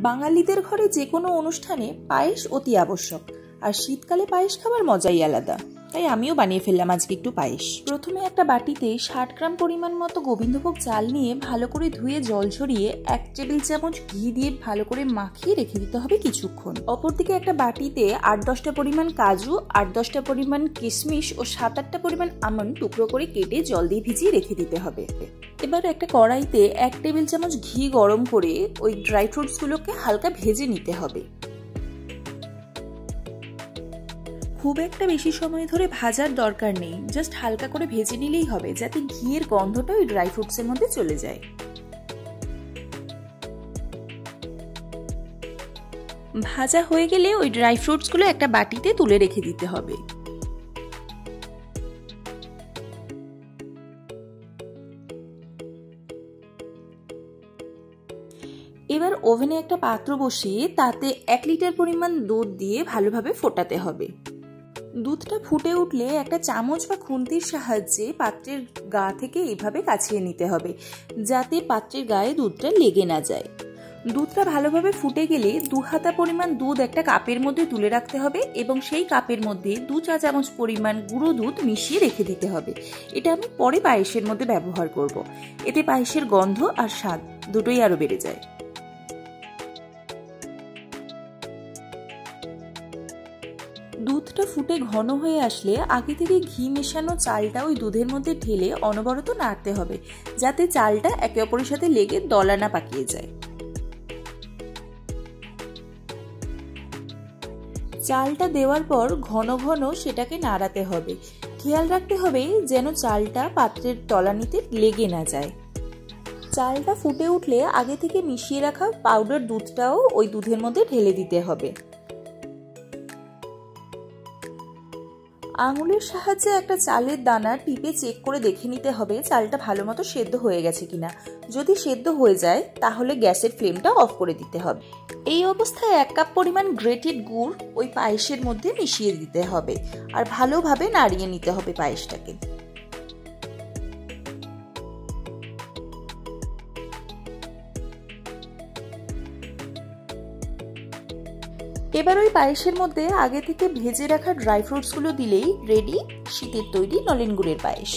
বাঙালিদের ঘরে যে কোনো অনুষ্ঠানে পায়েস অতি আবশ্যক, আর শীতকালে পায়েস খাবার মজাই আলাদা। তাই আমিও বানিয়ে ফেললাম আজকে একটু পায়েস। প্রথমে একটা বাটিতে 60 গ্রাম পরিমাণ মতো গোবিন্দভোগ চাল নিয়ে ভালো করে ধুয়ে জল ঝরিয়ে 1 টেবিল চামচ ঘি দিয়ে ভালো করে মাখিয়ে রেখে দিতে হবে কিছুক্ষণ। অপরদিকে একটা বাটিতে 8-10টা পরিমাণ কাজু, 8-10টা পরিমাণ কিশমিশ ও 7-8টা পরিমাণ আমন্ড টুকরো করে কেটে জল দিয়ে ভিজিয়ে রেখে দিতে হবে। এবার একটা কড়াইতে 1 টেবিল চামচ ঘি গরম করে ওই ড্রাই ফ্রুটসগুলোকে হালকা ভেজে নিতে হবে। খুব একটা বেশি সময় ধরে ভাজার দরকার নেই, জাস্ট হালকা করে ভেজে নিলেই হবে, যাতে ঘিয়ের গন্ধটা ওই ড্রাই ফ্রুটসের মধ্যে চলে যায়। ভাজা হয়ে গেলে ওই ড্রাই ফ্রুটসগুলো একটা বাটিতে তুলে রেখে দিতে হবে। এবার ওভেনে একটা পাত্র বসিয়ে তাতে 1 লিটার পরিমাণ দুধ দিয়ে ভালোভাবে ফোটাতে হবে। দুধটা ফুটে উঠলে একটা চামচ বা খুন্তির সাহায্যে পাত্রের গা থেকে এইভাবে কাছিয়ে নিতে হবে, যাতে পাত্রের গায়ে দুধটা লেগে না যায়। দুধটা ভালোভাবে ফুটে গেলে 2 হাতা পরিমাণ দুধ একটা কাপের মধ্যে তুলে রাখতে হবে এবং সেই কাপের মধ্যে 2 চা চামচ পরিমাণ গুঁড়ো দুধ মিশিয়ে রেখে দিতে হবে। এটা আমি পরে পায়েসের মধ্যে ব্যবহার করব। এতে পায়েসের গন্ধ আর স্বাদ দুটোই আরো বেড়ে যায়। দুধটা ফুটে ঘন হয়ে আসলে আগে থেকে ঘি মেশানো চালটা ওই দুধের মধ্যে ঢেলে অনবরত নাড়তে হবে, যাতে চালটা একে অপরের সাথে লেগে দলা না পাকিয়ে যায়। চালটা দেওয়ার পর ঘন ঘন সেটাকে নাড়াতে হবে। খেয়াল রাখতে হবে যেন চালটা পাত্রের তলানিতে লেগে না যায়। চালটা ফুটে উঠলে আগে থেকে মিশিয়ে রাখা পাউডার দুধটাও ওই দুধের মধ্যে ঢেলে দিতে হবে। আঙুলের সাহায্যে একটা চালের দানা টিপে চেক করে দেখে নিতে হবে চালটা ভালো মতো সেদ্ধ হয়ে গেছে কিনা। যদি সেদ্ধ হয়ে যায় তাহলে গ্যাসের ফ্লেমটা অফ করে দিতে হবে। এই অবস্থায় 1 কাপ পরিমাণ গ্রেটেড গুড় ওই পায়েসের মধ্যে মিশিয়ে দিতে হবে আর ভালোভাবে নাড়িয়ে নিতে হবে পায়েসটাকে। এবার ওই পায়েসের মধ্যে আগে থেকে ভেজে রাখা ড্রাই ফ্রুটসগুলো দিলেই রেডি শীতের তৈরি নলেন গুড়ের পায়েস।